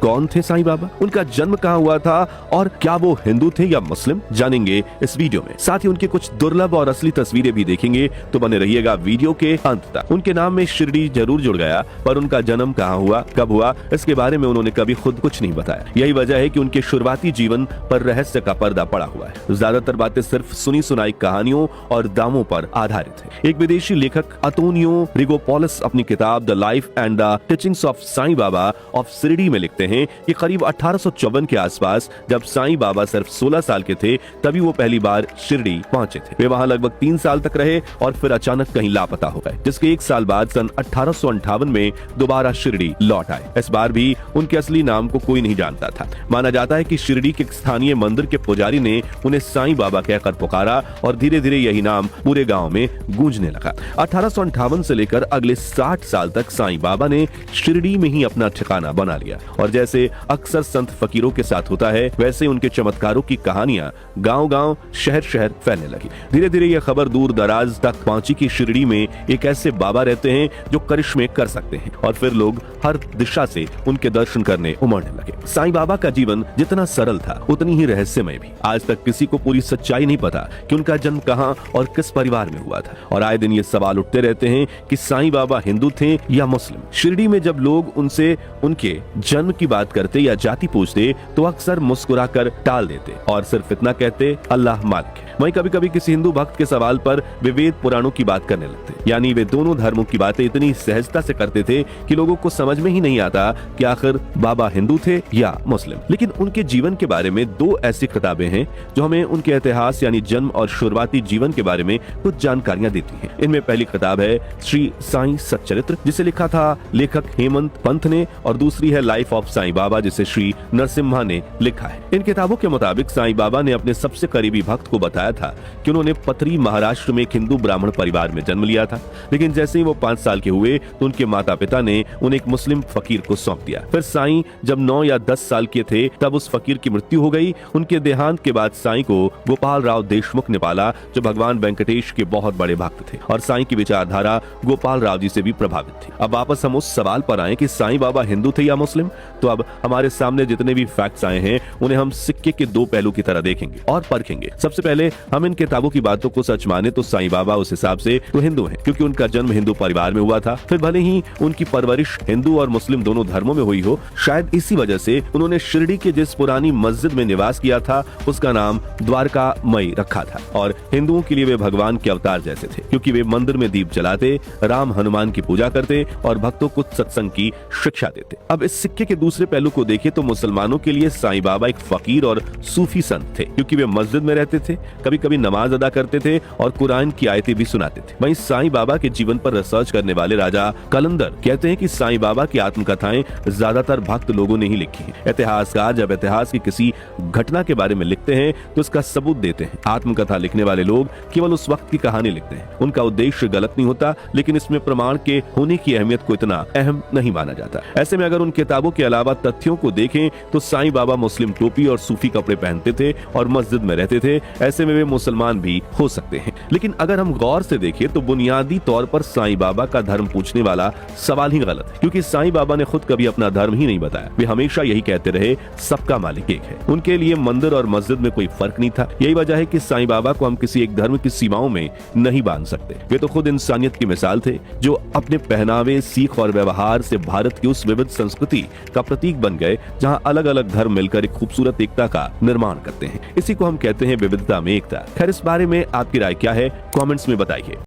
कौन थे साईं बाबा, उनका जन्म कहाँ हुआ था और क्या वो हिंदू थे या मुस्लिम, जानेंगे इस वीडियो में। साथ ही उनके कुछ दुर्लभ और असली तस्वीरें भी देखेंगे, तो बने रहिएगा वीडियो के अंत तक। उनके नाम में शिरडी जरूर जुड़ गया, पर उनका जन्म कहाँ हुआ, कब हुआ, इसके बारे में उन्होंने कभी खुद कुछ नहीं बताया। यही वजह है कि उनके शुरुआती जीवन पर रहस्य का पर्दा पड़ा हुआ है। ज्यादातर बातें सिर्फ सुनी सुनाई कहानियों और दावों पर आधारित है। एक विदेशी लेखक अतोनियो रिगोपोलिस अपनी किताब the life and the teachings of Sai Baba of Shirdi में लिखते हैं कि करीब 1854 के आसपास जब साईं बाबा सिर्फ 16 साल के थे, तभी वो पहली बार शिरडी पहुंचे थे। वे वहां लगभग 3 साल तक रहे और फिर अचानक कहीं लापता हो गए, जिसके 1 साल बाद सन 1858 में दोबारा शिरडी लौट आए। इस बार भी उनके असली नाम को कोई नहीं जानता था। माना जाता है कि शिरडी के स्थानीय मंदिर के पुजारी ने उन्हें साईं बाबा कहकर पुकारा और धीरे धीरे यही नाम पूरे गांव में गूंजने लगा। 1858 से लेकर अगले 60 साल तक साईं बाबा ने शिरडी में ही अपना ठिकाना बना लिया और जैसे अक्सर संत फकीरों के साथ होता है, वैसे उनके चमत्कारों की कहानियां गांव-गांव, शहर-शहर फैलने लगी। धीरे धीरे यह खबर दूर दराज तक पहुंची कि शिरडी में एक ऐसे बाबा रहते हैं जो करिश्मे कर सकते हैं और फिर लोग हर दिशा से उनके दर्शन करने उमड़ने लगे। साईं बाबा का जीवन जितना सरल था, उतनी ही रहस्यमय भी। आज तक किसी को पूरी सच्चाई नहीं पता कि उनका जन्म कहां और किस परिवार में हुआ था और आए दिन ये सवाल उठते रहते हैं कि साईं बाबा हिंदू थे या मुस्लिम। शिरडी में जब लोग उनसे उनके जन्म की बात करते या जाति पूछते तो अक्सर मुस्कुराकर टाल देते और सिर्फ इतना कहते, अल्लाह मालिक है। वहीं कभी कभी किसी हिंदू भक्त के सवाल पर वे वेद पुराणों की बात करने लगते, यानी वे दोनों धर्मों की बातें इतनी सहजता से करते थे कि लोगों को समझ में ही नहीं आता कि आखिर बाबा हिंदू थे या मुस्लिम। लेकिन उनके जीवन के बारे में 2 ऐसी किताबें हैं जो हमें उनके इतिहास यानी जन्म और शुरुआती जीवन के बारे में कुछ जानकारियां देती हैं। इनमें पहली किताब है श्री साईं सच्चरित्र, जिसे लिखा था लेखक हेमंत पंत ने, और दूसरी है लाइफ ऑफ साईं बाबा, जिसे श्री नरसिम्हा ने लिखा है। इन किताबों के मुताबिक साईं बाबा ने अपने सबसे करीबी भक्त को बताया था कि उन्होंने पथरी महाराष्ट्र में एक हिंदू ब्राह्मण परिवार में जन्म लिया था, लेकिन जैसे ही वो 5 साल के हुए तो उनके माता पिता ने उन्हें एक मुस्लिम फकीर को सौंप दिया। फिर साईं जब 9 या 10 साल के थे तब उस फकीर की मृत्यु हो गई। उनके देहांत के बाद साईं को गोपाल राव देशमुख ने पाला, जो भगवान वेंकटेश के बहुत बड़े भक्त थे और साईं की विचारधारा गोपाल राव जी से भी प्रभावित थी। अब वापस हम उस सवाल पर आए कि साईं बाबा हिंदू थे या मुस्लिम। तो अब हमारे सामने जितने भी फैक्ट्स आए हैं उन्हें हम सिक्के के 2 पहलू की तरह देखेंगे और परखेंगे। सबसे पहले हम इन किताबों की बातों को सच माने तो साईं बाबा उस हिसाब से तो हिंदू हैं, क्योंकि उनका जन्म हिंदू परिवार में हुआ था। फिर भले ही उनकी परवरिश हिंदू और मुस्लिम दोनों धर्मों में हुई हो, शायद इसी वजह से उन्होंने शिरडी के जिस पुरानी मस्जिद में निवास किया था उसका नाम द्वारका मई रखा था और हिंदुओं के लिए वे भगवान के अवतार जैसे थे, क्योंकि वे मंदिर में दीप जलाते, राम हनुमान की पूजा करते और भक्तों को सत्संग की शिक्षा देते। अब इस सिक्के के दूसरे पहलू को देखें तो मुसलमानों के लिए साईं बाबा एक फकीर और सूफी संत थे, क्योंकि वे मस्जिद में रहते थे, कभी कभी नमाज अदा करते थे और कुरान की आयतें भी सुनाते थे। वहीं साईं बाबा के जीवन पर रिसर्च करने वाले राजा कलंदर कहते हैं कि साईं बाबा की आत्मकथाएं ज्यादातर भक्त लोगों ने ही लिखी हैं। इतिहासकार जब इतिहास की किसी घटना के बारे में लिखते हैं तो इसका सबूत देते हैं। आत्मकथा लिखने वाले लोग केवल उस वक्त की कहानी लिखते हैं। उनका उद्देश्य गलत नहीं होता, लेकिन इसमें प्रमाण के होने की अहमियत को इतना अहम नहीं माना जाता। ऐसे में अगर उन किताबों के अलावा तथ्यों को देखें तो साईं बाबा मुस्लिम टोपी और सूफी कपड़े पहनते थे और मस्जिद में रहते थे। ऐसे में वे मुसलमान भी हो सकते हैं। लेकिन अगर हम गौर से देखें तो बुनियादी तौर पर साईं बाबा का धर्म पूछने वाला सवाल ही गलत है, क्योंकि साईं बाबा ने खुद कभी अपना धर्म ही नहीं बताया। वे हमेशा यही कहते रहे, सबका मालिक एक है। उनके लिए मंदिर और मस्जिद में कोई फर्क नहीं था। यही वजह है कि साईं बाबा को हम किसी एक धर्म की सीमाओं में नहीं बांध सकते। वे तो खुद इंसानियत की मिसाल थे, जो अपने पहनावे, सीख और व्यवहार से भारत की उस विविध संस्कृति का प्रतीक बन गए जहां अलग अलग धर्म मिलकर एक खूबसूरत एकता का निर्माण करते हैं। इसी को हम कहते हैं विविधता में एकता। खैर, इस बारे में आपकी राय क्या है, कमेंट्स में बताइए।